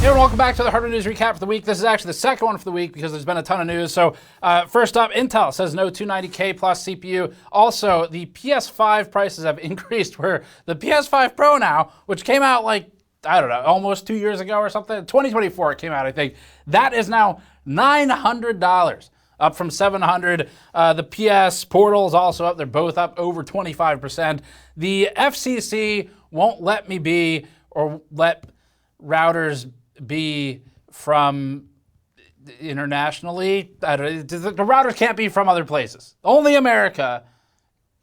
Hey, and welcome back to the Hardware News Recap for the week. This is actually the second one for the week because there's been a ton of news. So first up, Intel says no 290K plus CPU. Also, the PS5 prices have increased where the PS5 Pro now, which came out like, I don't know, almost 2 years ago or something. 2024 it came out, I think. That is now $900, up from $700. The PS Portal is also up. They're both up over 25%. The FCC won't let me be, or let routers be from internationally. The routers can't be from other places. Only America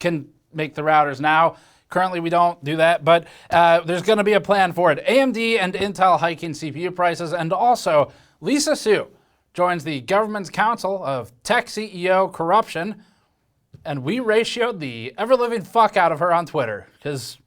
can make the routers now. Currently, we don't do that, but there's going to be a plan for it. AMD and Intel hiking CPU prices, and also Lisa Su joins the government's council of tech CEO corruption, and we ratioed the ever-living fuck out of her on Twitter, because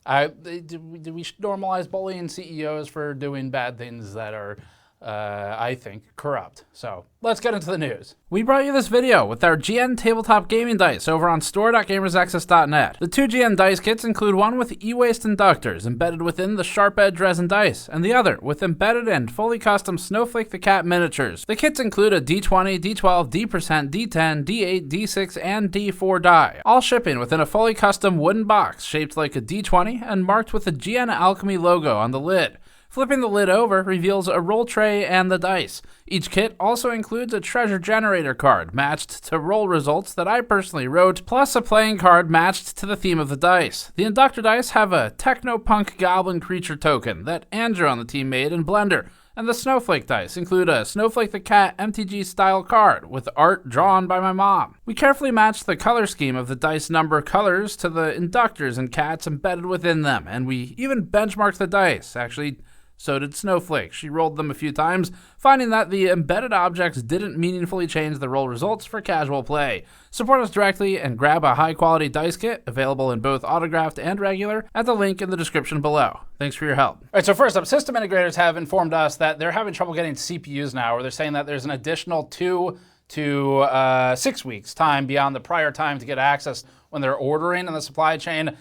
we should normalize bullying CEOs for doing bad things that are, I think, corrupt. So let's get into the news. We brought you this video with our GN tabletop gaming dice over on store.gamersnexus.net. The two GN dice kits include one with e-waste inductors embedded within the sharp edge resin dice, and the other with embedded and fully custom Snowflake the Cat miniatures. The kits include a D20, D12, D%, D10, D8, D6, and D4 die, all shipping within a fully custom wooden box shaped like a D20 and marked with the GN Alchemy logo on the lid. Flipping the lid over reveals a roll tray and the dice. Each kit also includes a treasure generator card matched to roll results that I personally wrote, plus a playing card matched to the theme of the dice. The inductor dice have a techno-punk goblin creature token that Andrew on the team made in Blender, and the Snowflake dice include a Snowflake the Cat MTG style card with art drawn by my mom. We carefully matched the color scheme of the dice number colors to the inductors and cats embedded within them, and we even benchmarked the dice. Actually, so did Snowflake. She rolled them a few times, finding that the embedded objects didn't meaningfully change the roll results for casual play. Support us directly and grab a high-quality dice kit, available in both autographed and regular, at the link in the description below. Thanks for your help. All right, so first up, system integrators have informed us that they're having trouble getting CPUs now, where they're saying that there's an additional 2 to 6 weeks time beyond the prior time to get access when they're ordering in the supply chain.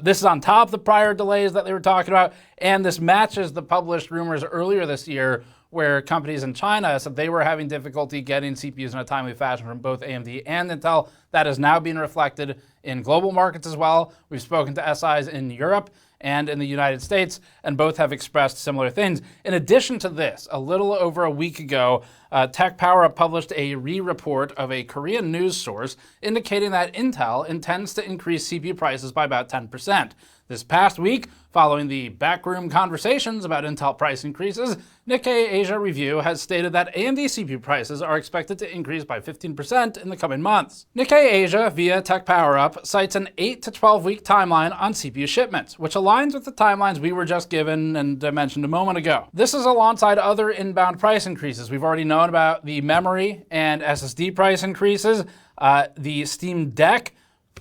This is on top of the prior delays that they were talking about, and this matches the published rumors earlier this year where companies in China said they were having difficulty getting CPUs in a timely fashion from both AMD and Intel. That is now being reflected in global markets as well. We've spoken to SIs in Europe and in the United States, and both have expressed similar things. In addition to this, a little over a week ago, Tech Power Up published a re-report of a Korean news source indicating that Intel intends to increase CPU prices by about 10%. This past week, following the backroom conversations about Intel price increases, Nikkei Asia Review has stated that AMD CPU prices are expected to increase by 15% in the coming months. Nikkei Asia, via Tech Power Up, cites an 8 to 12 week timeline on CPU shipments, which aligns with the timelines we were just given and mentioned a moment ago. This is alongside other inbound price increases. We've already known about the memory and SSD price increases. The Steam Deck,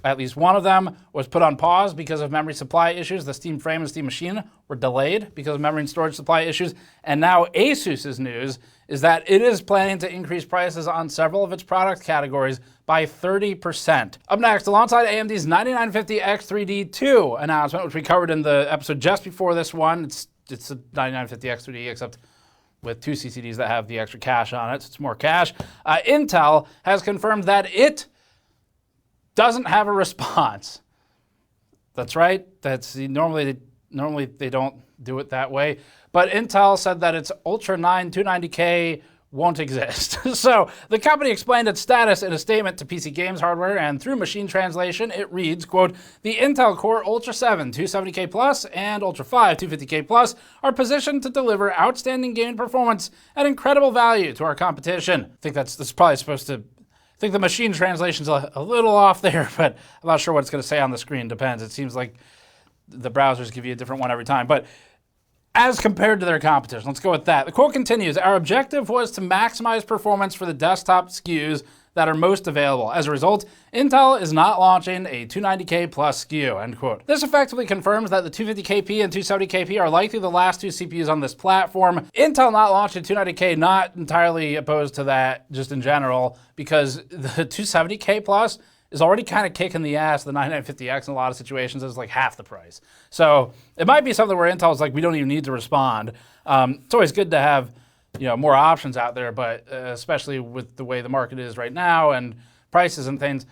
at least one of them, was put on pause because of memory supply issues. The Steam Frame and Steam Machine were delayed because of memory and storage supply issues. And now Asus's news is that it is planning to increase prices on several of its product categories by 30%. Up next, alongside AMD's 9950X3D2 announcement, which we covered in the episode just before this one, it's a 9950X3D, except with 2 CCDs that have the extra cache on it, so it's more cache. Intel has confirmed that it doesn't have a response. That's right. That's normally they don't do it that way. But Intel said that its Ultra 9 290K won't exist. So the company explained its status in a statement to PC Games Hardware, and through machine translation, it reads, quote, "The Intel Core Ultra 7 270K Plus and Ultra 5 250K Plus are positioned to deliver outstanding gaming performance at incredible value to our competition." I think that's probably supposed to, I think the machine translation's a little off there, but I'm not sure what it's going to say on the screen. Depends. It seems like the browsers give you a different one every time. But as compared to their competition, let's go with that. The quote continues, "Our objective was to maximize performance for the desktop SKUs that are most available. As a result, Intel is not launching a 290K plus SKU," end quote. This effectively confirms that the 250KP and 270KP are likely the last two CPUs on this platform. Intel not launching 290K, not entirely opposed to that just in general, because the 270K plus is already kind of kicking the ass of the 9950X in a lot of situations. It's like half the price. So it might be something where Intel's like, we don't even need to respond. It's always good to have more options out there, but especially with the way the market is right now and prices and things,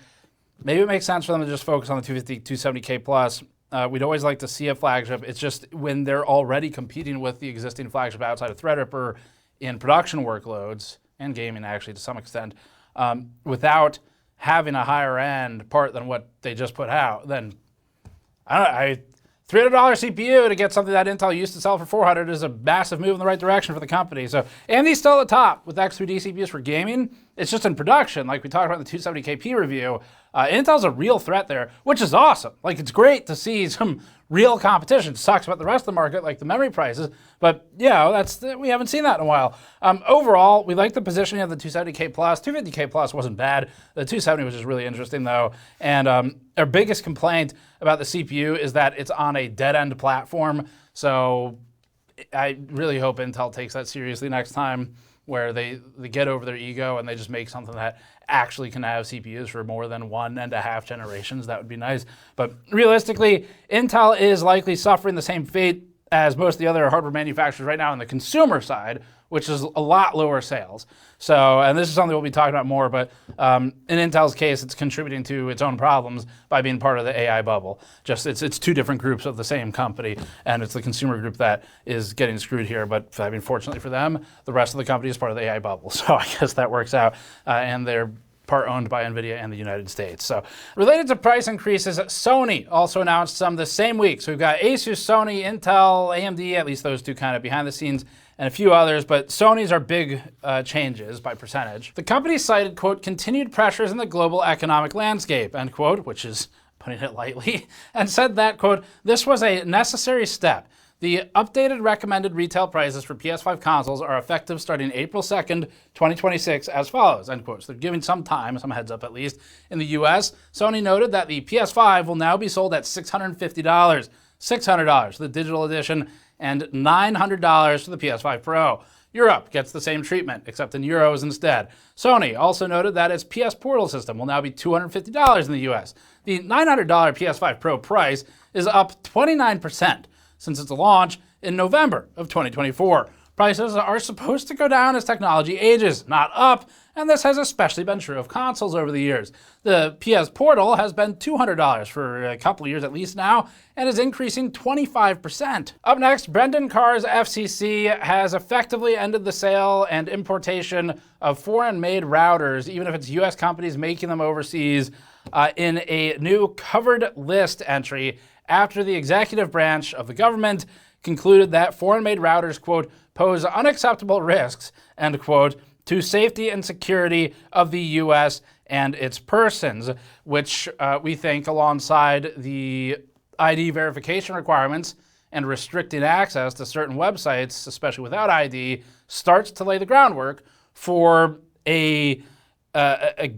maybe it makes sense for them to just focus on the 250, 270K plus. We'd always like to see a flagship. It's just when they're already competing with the existing flagship outside of Threadripper in production workloads and gaming actually to some extent, without having a higher end part than what they just put out, then $300 CPU to get something that Intel used to sell for $400 is a massive move in the right direction for the company. So AMD's still at the top with X3D CPUs for gaming. It's just in production, like we talked about in the 270KP review. Intel's a real threat there, which is awesome. Like, it's great to see some real competition. Sucks about the rest of the market, like the memory prices, but we haven't seen that in a while. Overall, we like the positioning of the 270K plus. 250K plus wasn't bad. The 270 was just really interesting though. And our biggest complaint about the CPU is that it's on a dead-end platform. So I really hope Intel takes that seriously next time, where they get over their ego and they just make something that actually can have CPUs for more than 1.5 generations. That would be nice. But realistically, Intel is likely suffering the same fate as most of the other hardware manufacturers right now on the consumer side, which is a lot lower sales. So, and this is something we'll be talking about more, but in Intel's case, it's contributing to its own problems by being part of the AI bubble. Just it's two different groups of the same company, and it's the consumer group that is getting screwed here. But I mean, fortunately for them, the rest of the company is part of the AI bubble. So I guess that works out, and they're part owned by NVIDIA and the United States. So related to price increases, Sony also announced some the same week. So we've got Asus, Sony, Intel, AMD, at least those two kind of behind the scenes, and a few others, but Sony's are big changes by percentage. The company cited, quote, continued pressures in the global economic landscape, end quote, which is putting it lightly, and said that, quote, this was a necessary step. The updated recommended retail prices for PS5 consoles are effective starting April 2nd, 2026 as follows, end quote. So they're giving some time, some heads up at least. In the US, Sony noted that the PS5 will now be sold at $650, $600 for the digital edition, and $900 for the PS5 Pro. Europe gets the same treatment, except in euros instead. Sony also noted that its PS Portal system will now be $250 in the US. The $900 PS5 Pro price is up 29% since its launch in November of 2024. Prices are supposed to go down as technology ages, not up, and this has especially been true of consoles over the years. The PS Portal has been $200 for a couple of years at least now, and is increasing 25%. Up next, Brendan Carr's FCC has effectively ended the sale and importation of foreign-made routers, even if it's US companies making them overseas, in a new covered list entry after the executive branch of the government concluded that foreign-made routers, quote, pose unacceptable risks, end quote, to safety and security of the U.S. and its persons, which we think, alongside the ID verification requirements and restricting access to certain websites, especially without ID, starts to lay the groundwork for a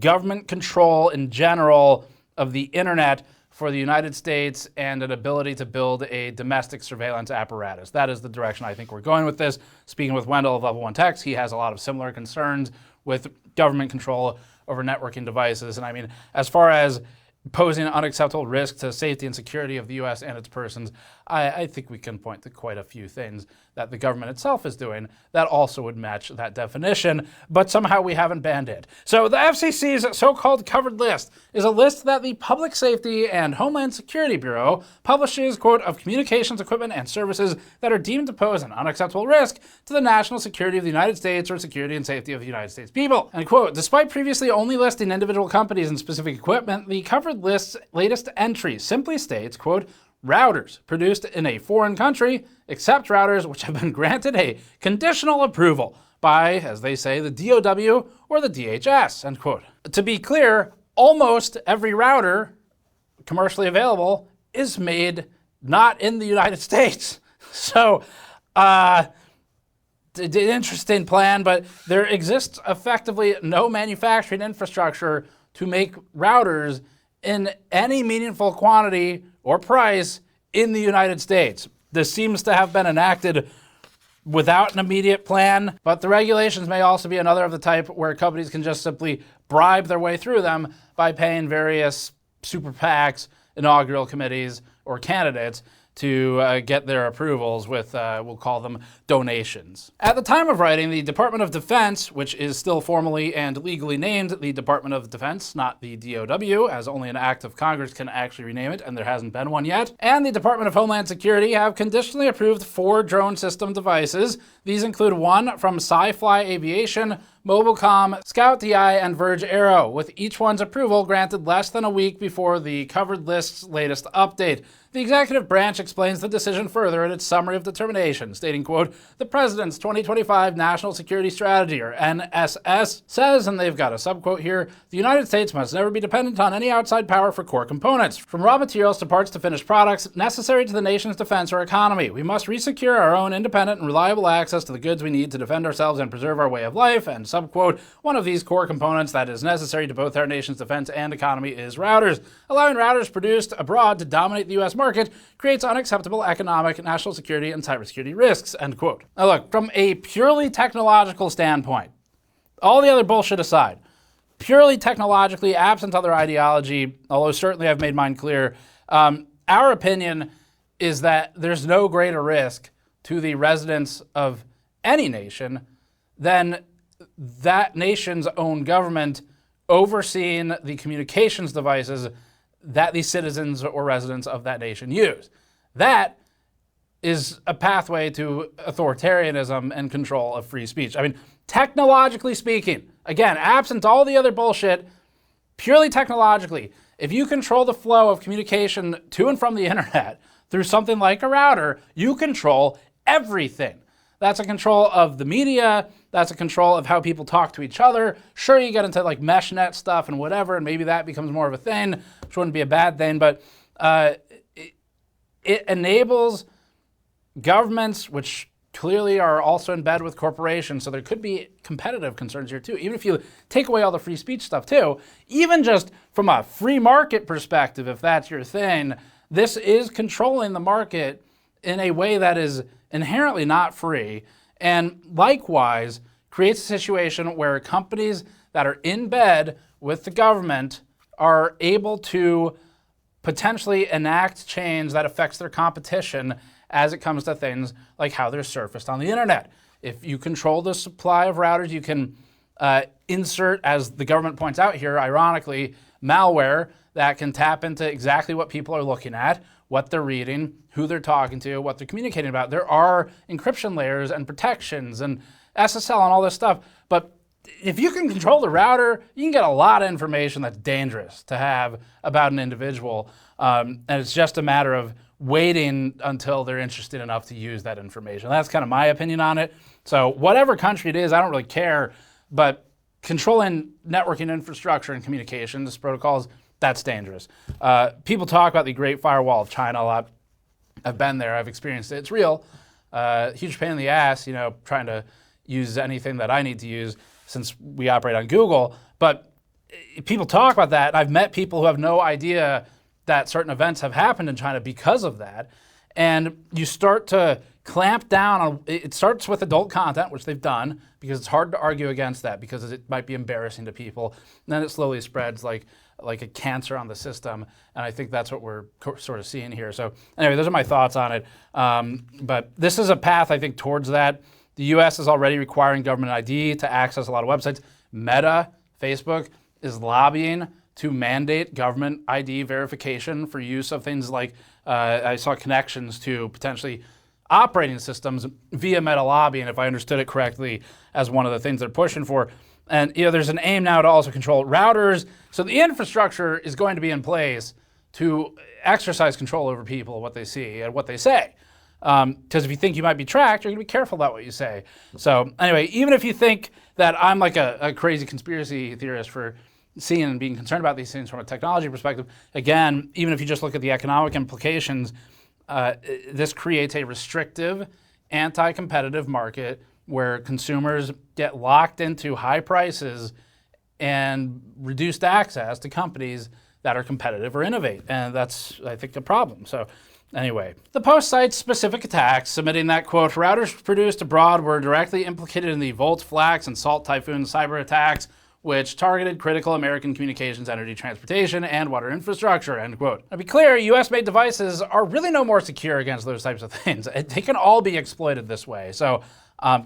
government control in general of the internet for the United States and an ability to build a domestic surveillance apparatus. That is the direction I think we're going with this. Speaking with Wendell of Level 1 Techs, he has a lot of similar concerns with government control over networking devices. And I mean, as far as posing an unacceptable risk to safety and security of the U.S. and its persons, I think we can point to quite a few things that the government itself is doing that also would match that definition, but somehow we haven't banned it. So the FCC's so-called covered list is a list that the Public Safety and Homeland Security Bureau publishes, quote, of communications equipment and services that are deemed to pose an unacceptable risk to the national security of the United States or security and safety of the United States people. And quote, despite previously only listing individual companies and specific equipment, the covered list's latest entry simply states, quote, routers produced in a foreign country, except routers which have been granted a conditional approval by, as they say, the DOW or the DHS, end quote. To be clear, almost every router commercially available is made not in the United States. So, interesting plan, but there exists effectively no manufacturing infrastructure to make routers in any meaningful quantity or price in the United States. This seems to have been enacted without an immediate plan. But the regulations may also be another of the type where companies can just simply bribe their way through them by paying various super PACs, inaugural committees, or candidates to get their approvals with, we'll call them donations. At the time of writing, the Department of Defense, which is still formally and legally named the Department of Defense, not the DOW, as only an act of Congress can actually rename it, and there hasn't been one yet, and the Department of Homeland Security have conditionally approved 4 drone system devices. These include one from Sci-Fly Aviation, Mobilecom, Scout DI, and Verge Aero, with each one's approval granted less than a week before the covered list's latest update. The executive branch explains the decision further in its summary of determination, stating, quote, "The President's 2025 National Security Strategy, or NSS, says," and they've got a subquote here, "the United States must never be dependent on any outside power for core components, from raw materials to parts to finished products necessary to the nation's defense or economy. We must resecure our own independent and reliable access to the goods we need to defend ourselves and preserve our way of life," and subquote, "One of these core components that is necessary to both our nation's defense and economy is routers. Allowing routers produced abroad to dominate the U.S. market creates unacceptable economic, national security, and cybersecurity risks," end quote. Now look, from a purely technological standpoint, all the other bullshit aside, purely technologically, absent other ideology, although certainly I've made mine clear, our opinion is that there's no greater risk to the residents of any nation than that nation's own government overseeing the communications devices that the citizens or residents of that nation use. That is a pathway to authoritarianism and control of free speech. I mean, technologically speaking, again, absent all the other bullshit, purely technologically, if you control the flow of communication to and from the internet through something like a router, you control everything. That's a control of the media. That's a control of how people talk to each other. Sure, you get into like mesh net stuff and whatever, and maybe that becomes more of a thing, which wouldn't be a bad thing, but it enables governments, which clearly are also in bed with corporations, so there could be competitive concerns here too. Even if you take away all the free speech stuff too, even just from a free market perspective, if that's your thing, this is controlling the market in a way that is inherently not free, and likewise creates a situation where companies that are in bed with the government are able to potentially enact change that affects their competition as it comes to things like how they're surfaced on the internet. If you control the supply of routers, you can insert, as the government points out here, ironically, malware that can tap into exactly what people are looking at, what they're reading, who they're talking to, what they're communicating about. There are encryption layers and protections and SSL and all this stuff. But if you can control the router, you can get a lot of information that's dangerous to have about an individual. And it's just a matter of waiting until they're interested enough to use that information. That's kind of my opinion on it. So whatever country it is, I don't really care. But controlling networking infrastructure and communications protocols, that's dangerous. People talk about the Great Firewall of China a lot. I've been there. I've experienced it. It's real. Huge pain in the ass, you know, trying to use anything that I need to use since we operate on Google. But people talk about that. I've met people who have no idea that certain events have happened in China because of that. And you start to clamp down on, it starts with adult content, which they've done, because it's hard to argue against that because it might be embarrassing to people. And then it slowly spreads like a cancer on the system. And I think that's what we're sort of seeing here. So anyway, those are my thoughts on it. But this is a path, I think, towards that. The US is already requiring government ID to access a lot of websites. Meta, Facebook, is lobbying to mandate government ID verification for use of things like, I saw connections to potentially operating systems via Meta lobbying, if I understood it correctly, as one of the things they're pushing for. And you know, there's an aim now to also control routers. So the infrastructure is going to be in place to exercise control over people, what they see and what they say. Because if you think you might be tracked, you're going to be careful about what you say. So anyway, even if you think that I'm like a crazy conspiracy theorist for seeing and being concerned about these things from a technology perspective, again, even if you just look at the economic implications, this creates a restrictive, anti-competitive market where consumers get locked into high prices and reduced access to companies that are competitive or innovate. And that's, I think, a problem. So Anyway, the Post cites specific attacks, submitting that, quote, routers produced abroad were directly implicated in the Volt, Flax, and Salt Typhoon cyber attacks, which targeted critical American communications, energy, transportation, and water infrastructure, end quote. Now, to be clear, US-made devices are really no more secure against those types of things. They can all be exploited this way. So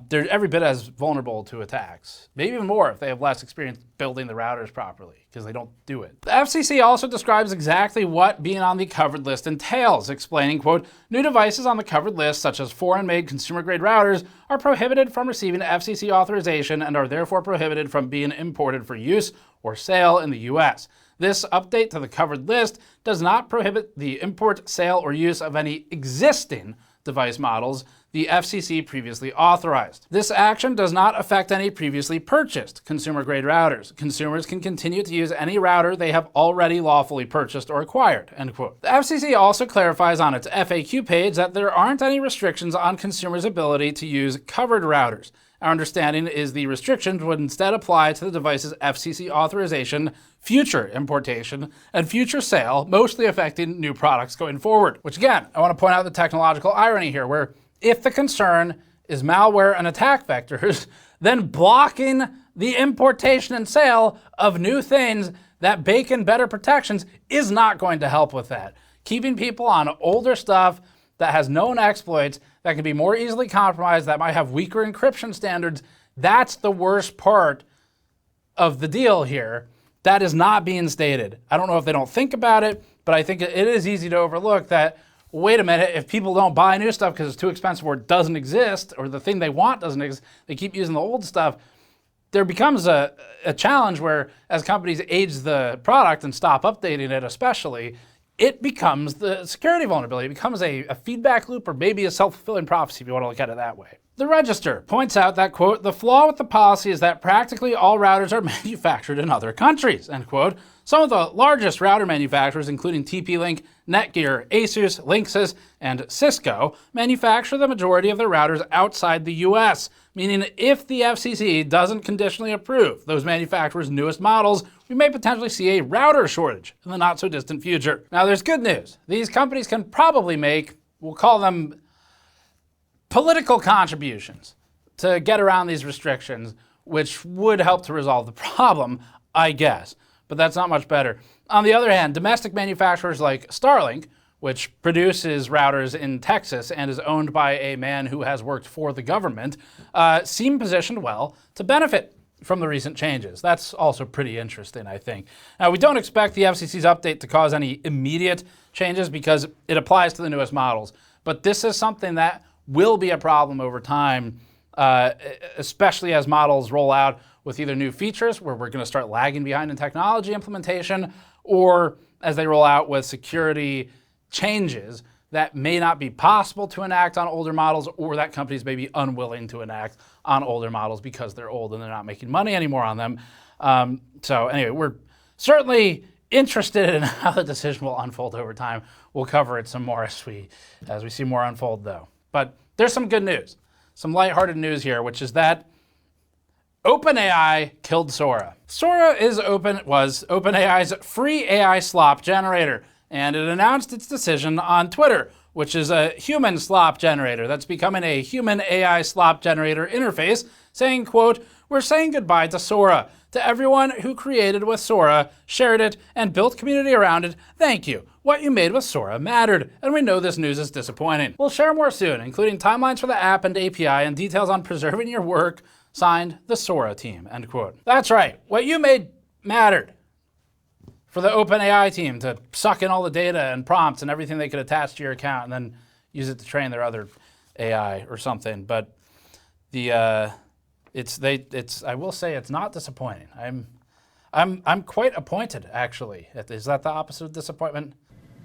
they're every bit as vulnerable to attacks. Maybe even more if they have less experience building the routers properly, because they don't do it. The FCC also describes exactly what being on the covered list entails, explaining, quote, new devices on the covered list, such as foreign-made consumer-grade routers, are prohibited from receiving FCC authorization and are therefore prohibited from being imported for use or sale in the US. This update to the covered list does not prohibit the import, sale, or use of any existing device models the FCC previously authorized. This action does not affect any previously purchased consumer-grade routers. Consumers can continue to use any router they have already lawfully purchased or acquired, end quote. The FCC also clarifies on its FAQ page that there aren't any restrictions on consumers' ability to use covered routers. Our understanding is the restrictions would instead apply to the device's FCC authorization, future importation, and future sale, mostly affecting new products going forward. Which again, I want to point out the technological irony here, where if the concern is malware and attack vectors, then blocking the importation and sale of new things that bake in better protections is not going to help with that. Keeping people on older stuff that has known exploits, that can be more easily compromised, that might have weaker encryption standards, that's the worst part of the deal here. That is not being stated. I don't know if they don't think about it, but I think it is easy to overlook that, wait a minute, if people don't buy new stuff because it's too expensive or it doesn't exist, or the thing they want doesn't exist, they keep using the old stuff, there becomes a challenge where as companies age the product and stop updating it especially, it becomes the security vulnerability. It becomes a feedback loop or maybe a self-fulfilling prophecy if you want to look at it that way. The Register points out that, quote, the flaw with the policy is that practically all routers are manufactured in other countries, end quote. Some of the largest router manufacturers, including TP-Link, Netgear, Asus, Linksys, and Cisco, manufacture the majority of their routers outside the US, meaning if the FCC doesn't conditionally approve those manufacturers' newest models, we may potentially see a router shortage in the not-so-distant future. Now, there's good news. These companies can probably make, we'll call them political contributions to get around these restrictions, which would help to resolve the problem, I guess. But that's not much better. On the other hand, domestic manufacturers like Starlink, which produces routers in Texas and is owned by a man who has worked for the government, seem positioned well to benefit from the recent changes. That's also pretty interesting, I think. Now, we don't expect the FCC's update to cause any immediate changes because it applies to the newest models. But this is something that will be a problem over time, especially as models roll out with either new features where we're going to start lagging behind in technology implementation, or as they roll out with security changes that may not be possible to enact on older models, or that companies may be unwilling to enact on older models because they're old and they're not making money anymore on them. So anyway, we're certainly interested in how the decision will unfold over time. We'll cover it some more as we see more unfold, though. But there's some good news, some lighthearted news here, which is that OpenAI killed Sora. Sora was OpenAI's free AI slop generator, and it announced its decision on Twitter, which is a human slop generator that's becoming a human AI slop generator interface, saying, quote, we're saying goodbye to Sora. To everyone who created with Sora, shared it, and built community around it, thank you. What you made with Sora mattered, and we know this news is disappointing. We'll share more soon, including timelines for the app and API and details on preserving your work. Signed, the Sora team, end quote. That's right, what you made mattered for the OpenAI team to suck in all the data and prompts and everything they could attach to your account and then use it to train their other AI or something. But I will say it's not disappointing. I'm quite appointed, actually. Is that the opposite of disappointment?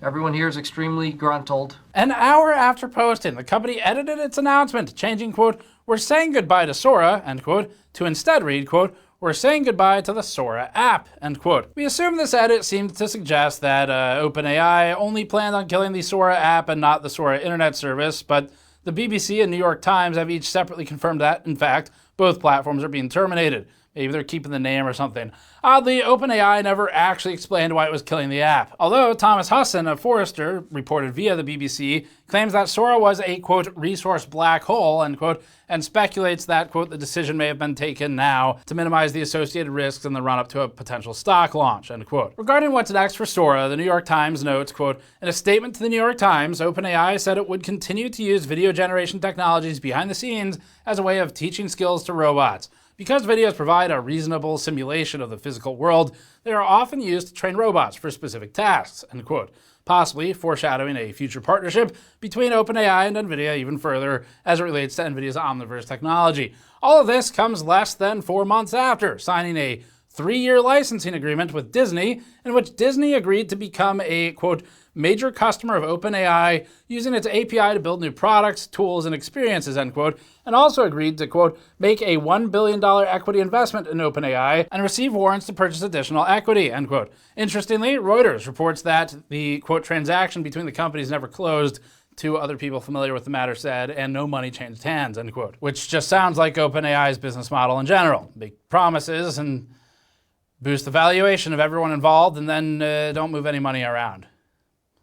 Everyone here is extremely gruntled. An hour after posting, the company edited its announcement, changing, quote, we're saying goodbye to Sora, end quote, to instead read, quote, we're saying goodbye to the Sora app, end quote. We assume this edit seemed to suggest that OpenAI only planned on killing the Sora app and not the Sora internet service, but the BBC and New York Times have each separately confirmed that, in fact, both platforms are being terminated. Maybe they're keeping the name or something. Oddly, OpenAI never actually explained why it was killing the app. Although Thomas Husson of Forrester, reported via the BBC, claims that Sora was a, quote, resource black hole, end quote, and speculates that, quote, the decision may have been taken now to minimize the associated risks in the run-up to a potential stock launch, end quote. Regarding what's next for Sora, the New York Times notes, quote, in a statement to the New York Times, OpenAI said it would continue to use video generation technologies behind the scenes as a way of teaching skills to robots. Because videos provide a reasonable simulation of the physical world, they are often used to train robots for specific tasks, end quote, possibly foreshadowing a future partnership between OpenAI and NVIDIA even further as it relates to NVIDIA's Omniverse technology. All of this comes less than 4 months after signing a 3-year licensing agreement with Disney, in which Disney agreed to become a, quote, major customer of OpenAI using its API to build new products, tools, and experiences, end quote, and also agreed to, quote, make a $1 billion equity investment in OpenAI and receive warrants to purchase additional equity, end quote. Interestingly, Reuters reports that the, quote, transaction between the companies never closed. Two other people familiar with the matter said, and no money changed hands, end quote. Which just sounds like OpenAI's business model in general. Big promises and boost the valuation of everyone involved, and then don't move any money around.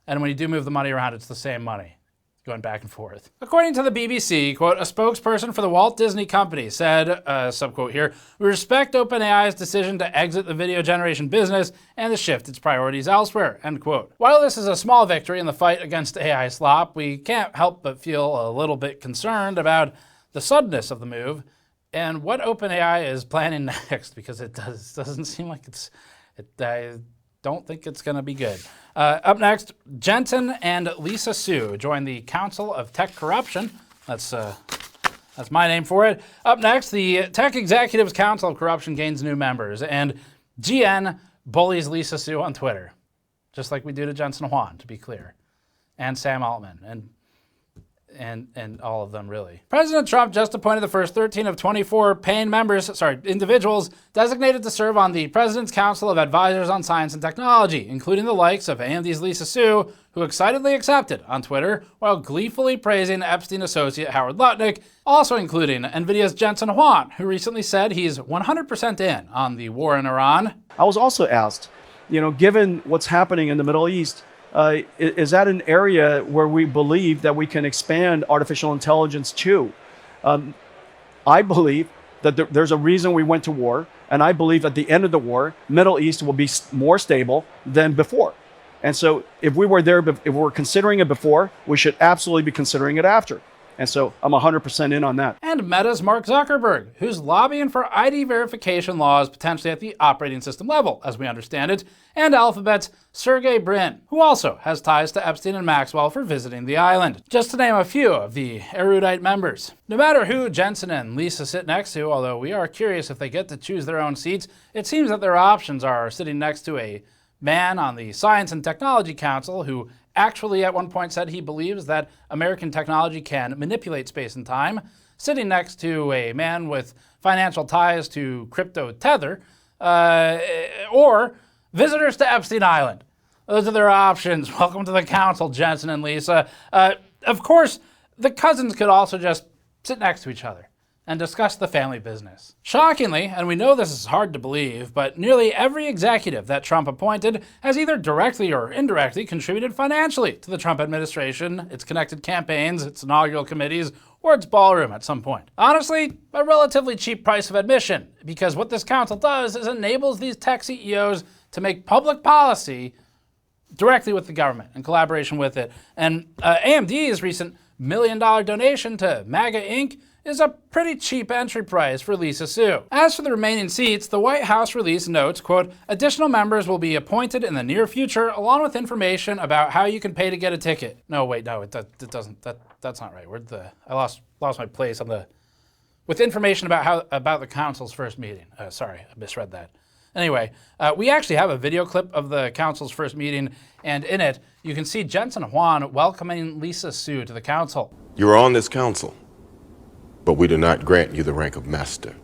And when you do move the money around, it's the same money, going back and forth. According to the BBC, quote, a spokesperson for the Walt Disney Company said, subquote here, we respect OpenAI's decision to exit the video generation business and to shift its priorities elsewhere, end quote. While this is a small victory in the fight against AI slop, we can't help but feel a little bit concerned about the suddenness of the move and what OpenAI is planning next, because it doesn't seem like I don't think it's going to be good. Up next, Jensen and Lisa Su join the Council of Tech Corruption. That's my name for it. Up next, the Tech Executives Council of Corruption gains new members, and GN bullies Lisa Su on Twitter, just like we do to Jensen Huang, to be clear, and Sam Altman, and all of them, really. President Trump just appointed the first 13 of 24 individuals designated to serve on the President's Council of Advisors on Science and Technology, including the likes of AMD's Lisa Su, who excitedly accepted on Twitter, while gleefully praising Epstein associate Howard Lutnick, also including NVIDIA's Jensen Huang, who recently said he's 100% in on the war in Iran. I was also asked, given what's happening in the Middle East, is that an area where we believe that we can expand artificial intelligence to? I believe that there's a reason we went to war, and I believe at the end of the war, Middle East will be more stable than before. And so if we were there, if we were considering it before, we should absolutely be considering it after. And so I'm 100% in on that. And Meta's Mark Zuckerberg, who's lobbying for ID verification laws potentially at the operating system level, as we understand it, and Alphabet's Sergey Brin, who also has ties to Epstein and Maxwell for visiting the island, just to name a few of the erudite members. No matter who Jensen and Lisa sit next to, although we are curious if they get to choose their own seats, it seems that their options are sitting next to a man on the Science and Technology Council who actually at one point said he believes that American technology can manipulate space and time, sitting next to a man with financial ties to crypto Tether, or visitors to Epstein Island. Those are their options. Welcome to the council, Jensen and Lisa. Of course, the cousins could also just sit next to each other and discuss the family business. Shockingly, and we know this is hard to believe, but nearly every executive that Trump appointed has either directly or indirectly contributed financially to the Trump administration, its connected campaigns, its inaugural committees, or its ballroom at some point. Honestly, a relatively cheap price of admission, because what this council does is enables these tech CEOs to make public policy directly with the government in collaboration with it. And AMD's recent $1 million donation to MAGA Inc. is a pretty cheap entry price for Lisa Su. As for the remaining seats, the White House release notes, quote, additional members will be appointed in the near future along with information about how you can pay to get a ticket. No, wait, no, it doesn't, that's not right. I lost my place on with information about the council's first meeting. Sorry, I misread that. Anyway, we actually have a video clip of the council's first meeting, and in it, you can see Jensen Huang welcoming Lisa Su to the council. You are on this council, but we do not grant you the rank of master.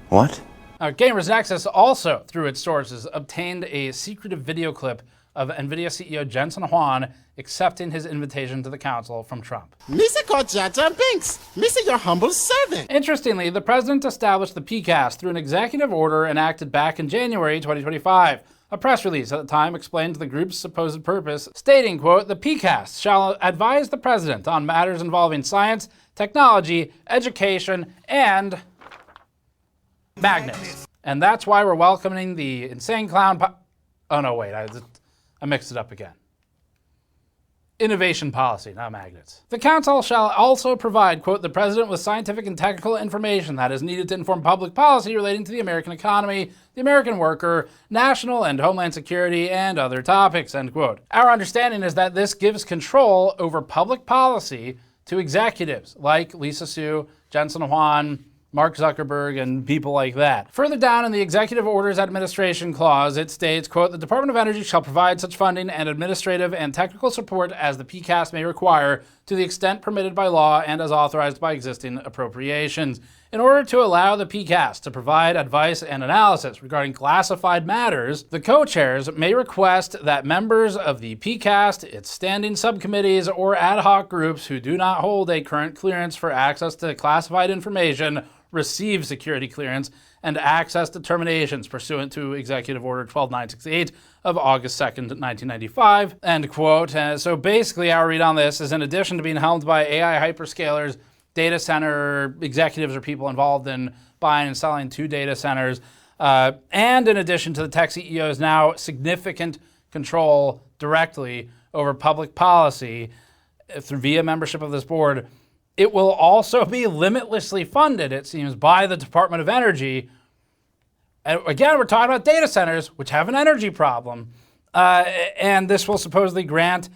What? Gamers Nexus also, through its sources, obtained a secretive video clip of NVIDIA CEO Jensen Huang accepting his invitation to the council from Trump. Missy called Jaja Binks. Missy, your humble servant. Interestingly, the president established the PCAST through an executive order enacted back in January 2025. A press release at the time explained the group's supposed purpose, stating, quote, "The PCAST shall advise the president on matters involving science, technology, education, and magnets." And that's why we're welcoming the insane clown oh no, wait, I mixed it up again. Innovation policy, not magnets. The council shall also provide, quote, "the president with scientific and technical information that is needed to inform public policy relating to the American economy, the American worker, national and homeland security, and other topics," end quote. Our understanding is that this gives control over public policy to executives like Lisa Su, Jensen Huang, Mark Zuckerberg, and people like that. Further down in the Executive Orders Administration Clause, it states, quote, "The Department of Energy shall provide such funding and administrative and technical support as the PCAST may require to the extent permitted by law and as authorized by existing appropriations. In order to allow the PCAST to provide advice and analysis regarding classified matters, the co-chairs may request that members of the PCAST, its standing subcommittees, or ad hoc groups who do not hold a current clearance for access to classified information receive security clearance and access determinations pursuant to Executive Order 12968 of August 2nd, 1995, end quote. So basically our read on this is, in addition to being helmed by AI hyperscalers, data center executives or people involved in buying and selling to data centers, and in addition to the tech CEOs now significant control directly over public policy via membership of this board, it will also be limitlessly funded, it seems, by the Department of Energy. And again, we're talking about data centers, which have an energy problem, and this will supposedly grant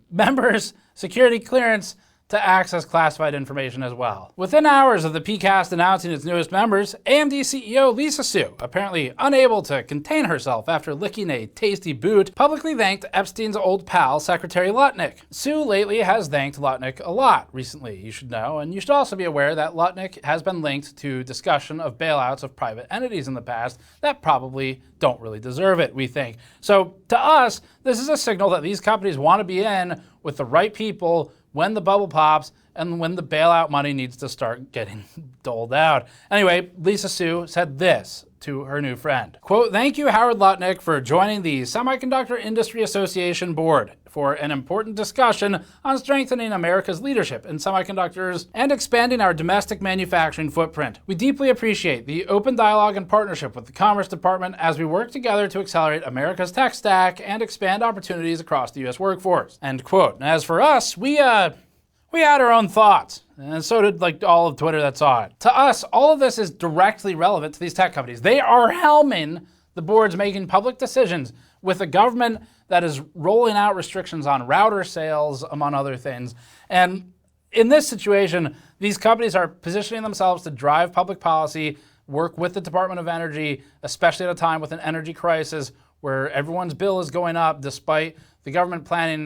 members security clearance to access classified information as well. Within hours of the PCAST announcing its newest members, AMD CEO Lisa Su, apparently unable to contain herself after licking a tasty boot, publicly thanked Epstein's old pal, Secretary Lutnick. Su lately has thanked Lutnick a lot recently, you should know, and you should also be aware that Lutnick has been linked to discussion of bailouts of private entities in the past that probably don't really deserve it, we think. So to us, this is a signal that these companies want to be in with the right people when the bubble pops and when the bailout money needs to start getting doled out. Anyway, Lisa Su said this to her new friend. Quote, "Thank you, Howard Lutnick, for joining the Semiconductor Industry Association board for an important discussion on strengthening America's leadership in semiconductors and expanding our domestic manufacturing footprint. We deeply appreciate the open dialogue and partnership with the Commerce Department as we work together to accelerate America's tech stack and expand opportunities across the U.S. workforce." End quote. And as for us, we had our own thoughts, and so did like all of Twitter that saw it. To us, all of this is directly relevant to these tech companies. They are helming the boards making public decisions with a government that is rolling out restrictions on router sales, among other things. And in this situation, these companies are positioning themselves to drive public policy, work with the Department of Energy, especially at a time with an energy crisis where everyone's bill is going up despite the government planning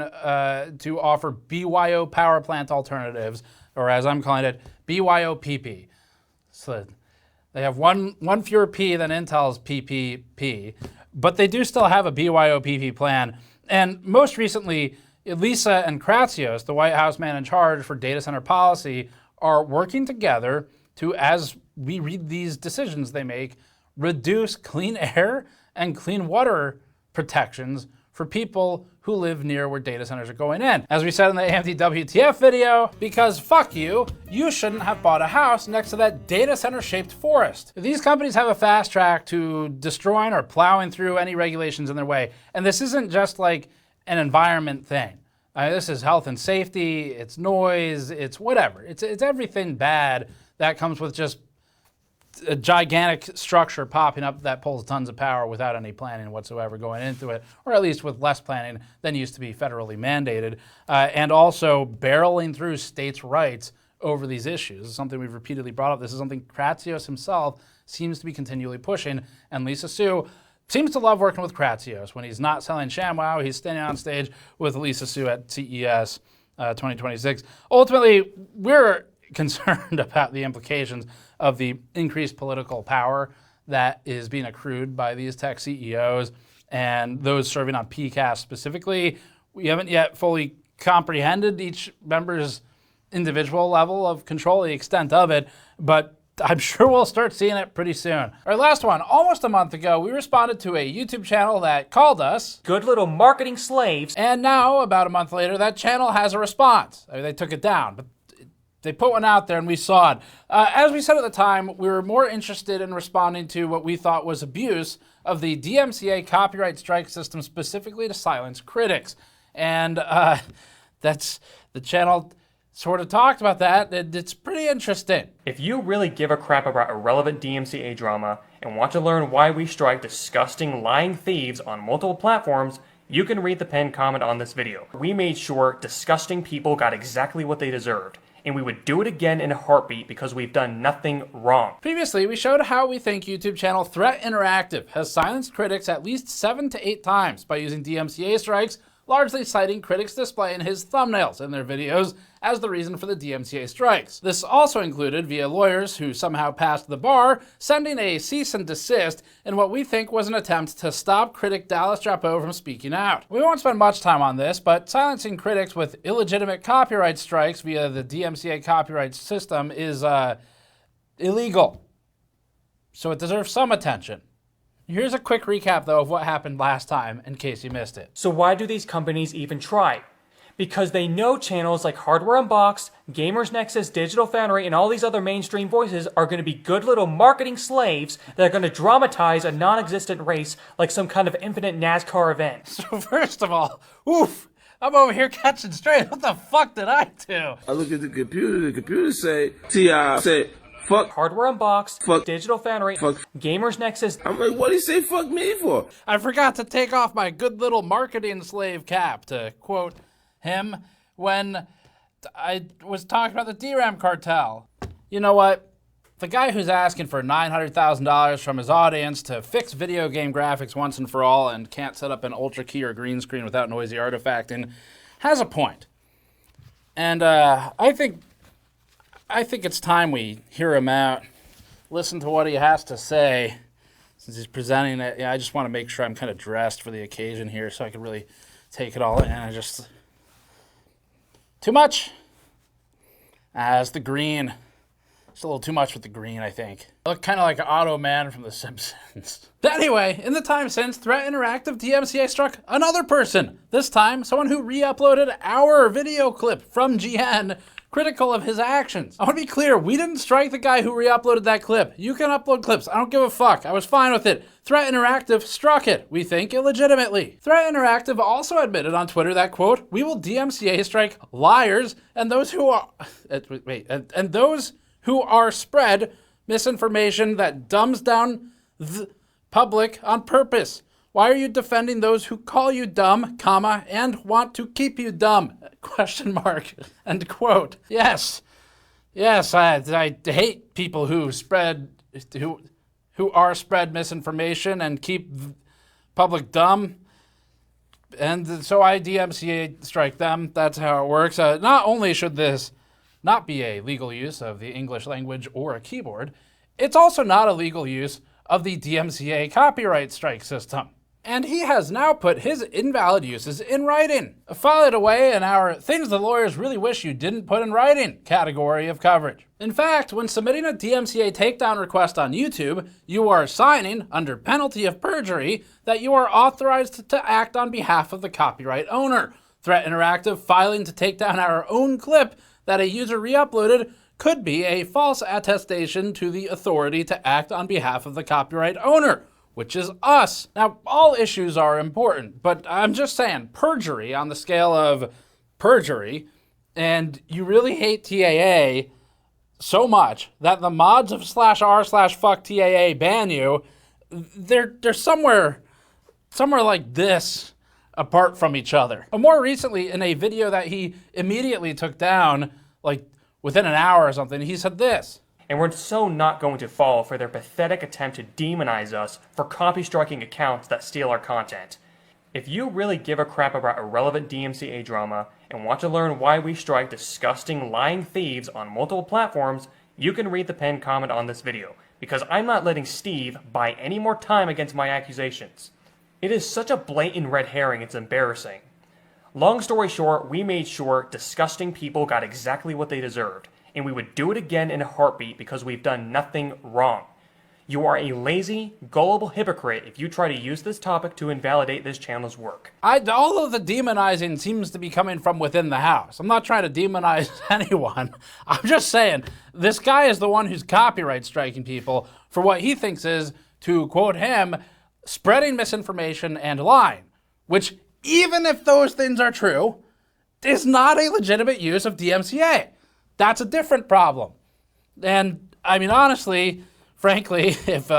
to offer BYO power plant alternatives, or as I'm calling it, BYOPP. So they have one fewer P than Intel's PPP, but they do still have a BYOPP plan. And most recently, Lisa and Kratsios, the White House man in charge for data center policy, are working together to, as we read these decisions they make, reduce clean air and clean water protections for people who live near where data centers are going in. As we said in the AMD WTF video, because fuck you, you shouldn't have bought a house next to that data center shaped forest. These companies have a fast track to destroying or plowing through any regulations in their way. And this isn't just like an environment thing. This is health and safety, it's noise, it's whatever. It's everything bad that comes with just a gigantic structure popping up that pulls tons of power without any planning whatsoever going into it, or at least with less planning than used to be federally mandated, and also barreling through states' rights over these issues. This is something we've repeatedly brought up. This is something Kratsios himself seems to be continually pushing, and Lisa Su seems to love working with Kratsios. When he's not selling ShamWow, he's standing on stage with Lisa Su at CES 2026. Ultimately, we're concerned about the implications of the increased political power that is being accrued by these tech CEOs and those serving on PCAST specifically. We haven't yet fully comprehended each member's individual level of control, the extent of it, but I'm sure we'll start seeing it pretty soon. All right, last one. Almost a month ago, we responded to a YouTube channel that called us good little marketing slaves. And now, about a month later, that channel has a response. I mean, they took it down, but they put one out there and we saw it. As we said at the time, we were more interested in responding to what we thought was abuse of the DMCA copyright strike system, specifically to silence critics. And that's the channel sort of talked about that. It's pretty interesting. If you really give a crap about irrelevant DMCA drama and want to learn why we strike disgusting lying thieves on multiple platforms, you can read the pinned comment on this video. We made sure disgusting people got exactly what they deserved, and we would do it again in a heartbeat because we've done nothing wrong. Previously, we showed how we think YouTube channel Threat Interactive has silenced critics at least 7 to 8 times by using DMCA strikes, largely citing critics displaying his thumbnails in their videos as the reason for the DMCA strikes. This also included via lawyers who somehow passed the bar, sending a cease and desist in what we think was an attempt to stop critic Dallas Drapeau from speaking out. We won't spend much time on this, but silencing critics with illegitimate copyright strikes via the DMCA copyright system is illegal. So it deserves some attention. Here's a quick recap, though, of what happened last time, in case you missed it. So why do these companies even try? Because they know channels like Hardware Unboxed, Gamers Nexus, Digital Foundry, and all these other mainstream voices are going to be good little marketing slaves that are going to dramatize a non-existent race like some kind of infinite NASCAR event. So first of all, oof, I'm over here catching straight. What the fuck did I do? I look at the computer say, T.I. say, fuck Hardware Unboxed, fuck Digital Foundry, fuck Gamers Nexus. I'm like, what do you say fuck me for? I forgot to take off my good little marketing slave cap, to quote him, when I was talking about the DRAM cartel. You know what? The guy who's asking for $900,000 from his audience to fix video game graphics once and for all and can't set up an ultra key or green screen without noisy artifacting has a point. And I think it's time we hear him out, listen to what he has to say, since he's presenting it. Yeah, I just want to make sure I'm kind of dressed for the occasion here so I can really take it all in. Too much? It's the green. Just a little too much with the green, I think. I look kind of like Otto Man from The Simpsons. But anyway, in the time since, Threat Interactive DMCA struck another person. This time, someone who re-uploaded our video clip from GN, critical of his actions. I want to be clear, we didn't strike the guy who re-uploaded that clip. You can upload clips, I don't give a fuck. I was fine with it. Threat Interactive struck it, we think illegitimately. Threat Interactive also admitted on Twitter that, quote, we will DMCA strike liars and those who are, and those who are spread misinformation that dumbs down the public on purpose. Why are you defending those who call you dumb, comma, and want to keep you dumb? Question mark. End quote. Yes, I hate people who are spread misinformation and keep public dumb. And so I DMCA strike them. That's how it works. Not only should this not be a legal use of the English language or a keyboard, it's also not a legal use of the DMCA copyright strike system. And he has now put his invalid uses in writing. File it away in our things the lawyers really wish you didn't put in writing category of coverage. In fact, when submitting a DMCA takedown request on YouTube, you are signing, under penalty of perjury, that you are authorized to act on behalf of the copyright owner. Threat Interactive filing to take down our own clip that a user re-uploaded could be a false attestation to the authority to act on behalf of the copyright owner, which is us. Now, all issues are important, but I'm just saying, perjury on the scale of perjury, and you really hate TAA so much that the mods of /r/fuck TAA ban you, they're somewhere like this, apart from each other. But more recently, in a video that he immediately took down, like within an hour or something, he said this. And we're so not going to fall for their pathetic attempt to demonize us for copy-striking accounts that steal our content. If you really give a crap about irrelevant DMCA drama and want to learn why we strike disgusting lying thieves on multiple platforms, you can read the pinned comment on this video, because I'm not letting Steve buy any more time against my accusations. It is such a blatant red herring, it's embarrassing. Long story short, we made sure disgusting people got exactly what they deserved, and we would do it again in a heartbeat because we've done nothing wrong. You are a lazy, gullible hypocrite if you try to use this topic to invalidate this channel's work. All of the demonizing seems to be coming from within the house. I'm not trying to demonize anyone. I'm just saying, this guy is the one who's copyright striking people for what he thinks is, to quote him, spreading misinformation and lying, which, even if those things are true, is not a legitimate use of DMCA. That's a different problem. And I mean, honestly, frankly, if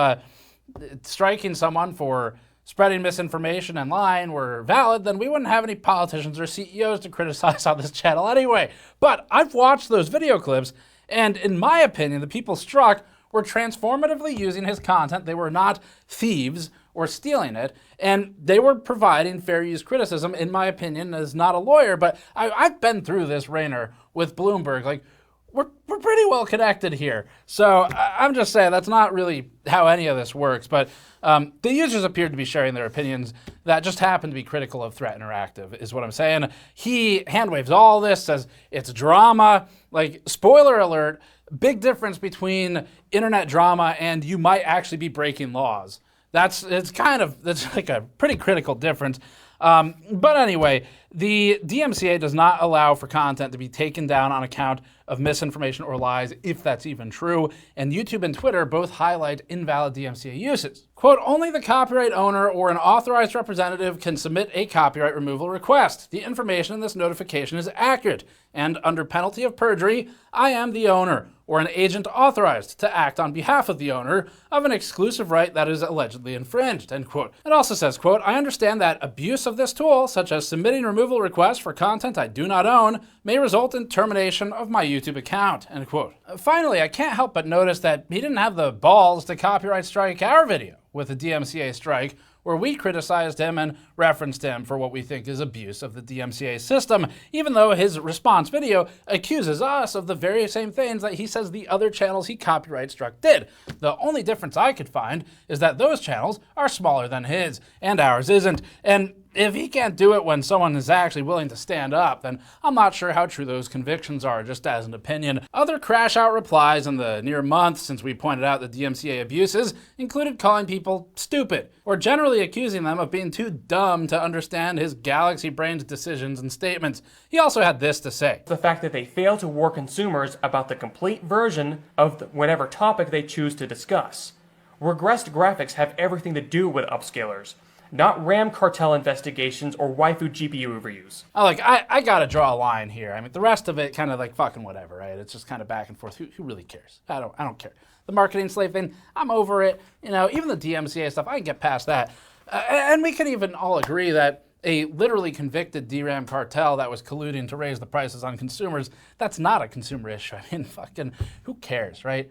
striking someone for spreading misinformation and lying were valid, then we wouldn't have any politicians or CEOs to criticize on this channel anyway. But I've watched those video clips, and in my opinion, the people struck were transformatively using his content. They were not thieves or stealing it, and they were providing fair use criticism, in my opinion, as not a lawyer, but I've been through this, Rainer, with Bloomberg. Like, we're pretty well connected here. So I'm just saying that's not really how any of this works, but the users appeared to be sharing their opinions that just happen to be critical of Threat Interactive, is what I'm saying. He hand waves all this, says it's drama. Like, spoiler alert, big difference between internet drama and you might actually be breaking laws. That's like a pretty critical difference. But anyway, the DMCA does not allow for content to be taken down on account of misinformation or lies, if that's even true, and YouTube and Twitter both highlight invalid DMCA uses. Quote, only the copyright owner or an authorized representative can submit a copyright removal request. The information in this notification is accurate, and under penalty of perjury, I am the owner or an agent authorized to act on behalf of the owner of an exclusive right that is allegedly infringed, end quote. It also says, quote, I understand that abuse of this tool, such as submitting removal requests for content I do not own, may result in termination of my YouTube account, end quote. Finally, I can't help but notice that he didn't have the balls to copyright strike our video with a DMCA strike, where we criticized him and referenced him for what we think is abuse of the DMCA system, even though his response video accuses us of the very same things that he says the other channels he copyright struck did. The only difference I could find is that those channels are smaller than his, and ours isn't. And if he can't do it when someone is actually willing to stand up, then I'm not sure how true those convictions are, just as an opinion. Other crash out replies in the near month since we pointed out the DMCA abuses included calling people stupid, or generally accusing them of being too dumb to understand his galaxy-brained decisions and statements. He also had this to say. The fact that they fail to warn consumers about the complete version of whatever topic they choose to discuss. Regressed graphics have everything to do with upscalers, not RAM cartel investigations or waifu GPU reviews. I gotta draw a line here. I mean, the rest of it kind of like fucking whatever, right? It's just kind of back and forth. Who really cares? I don't care. The marketing slave thing, I'm over it. You know, even the DMCA stuff, I can get past that. And we can even all agree that a literally convicted DRAM cartel that was colluding to raise the prices on consumers, that's not a consumer issue. I mean, fucking, who cares, right?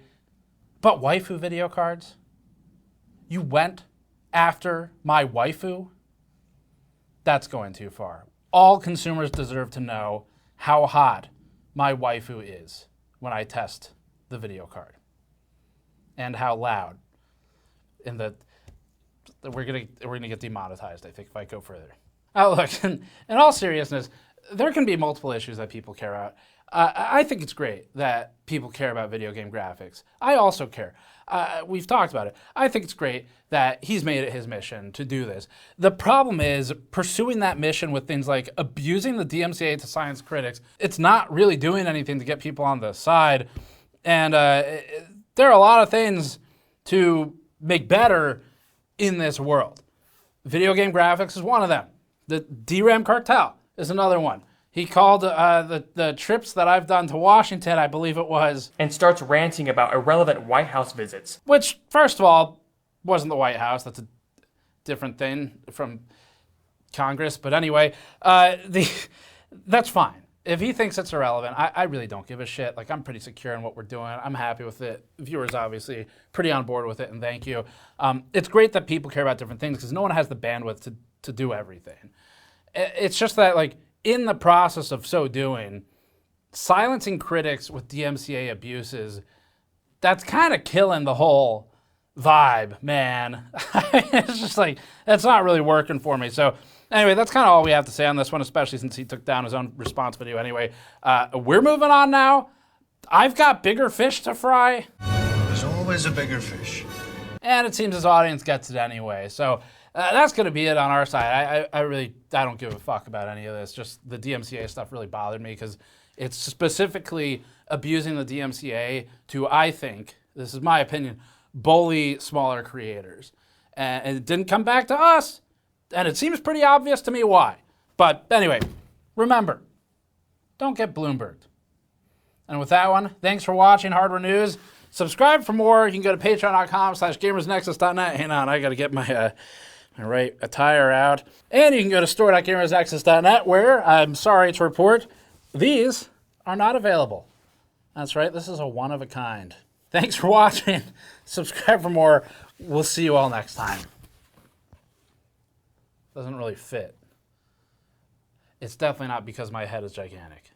But waifu video cards? You went after my waifu? That's going too far. All consumers deserve to know how hot my waifu is when I test the video card, and how loud. We're gonna get demonetized, I think, if I go further. Oh, look, in all seriousness, there can be multiple issues that people care about. I think it's great that people care about video game graphics. I also care. We've talked about it. I think it's great that he's made it his mission to do this. The problem is pursuing that mission with things like abusing the DMCA to science critics. It's not really doing anything to get people on the side. And there are a lot of things to make better in this world. Video game graphics is one of them. The DRAM cartel is another one. He called the trips that I've done to Washington, I believe it was. And starts ranting about irrelevant White House visits. Which, first of all, wasn't the White House. That's a different thing from Congress. But anyway, that's fine. If he thinks it's irrelevant, I really don't give a shit. Like, I'm pretty secure in what we're doing. I'm happy with it. Viewers, obviously, pretty on board with it, and thank you. It's great that people care about different things because no one has the bandwidth to do everything. It's just that, like, in the process of so doing, silencing critics with DMCA abuses, that's kind of killing the whole vibe, man. It's just like, it's not really working for me. So anyway, that's kind of all we have to say on this one, especially since he took down his own response video anyway. We're moving on now. I've got bigger fish to fry. There's always a bigger fish. And it seems his audience gets it anyway. So that's going to be it on our side. I don't give a fuck about any of this. Just the DMCA stuff really bothered me because it's specifically abusing the DMCA to, I think, this is my opinion, bully smaller creators. And it didn't come back to us. And it seems pretty obvious to me why. But anyway, remember, don't get Bloomberged. And with that one, thanks for watching Hardware News. Subscribe for more. You can go to patreon.com/gamersnexus.net. Hang on, I got to get my right attire out. And you can go to store.gamersnexus.net, where, I'm sorry to report, these are not available. That's right, this is a one-of-a-kind. Thanks for watching. Subscribe for more. We'll see you all next time. Doesn't really fit. It's definitely not because my head is gigantic.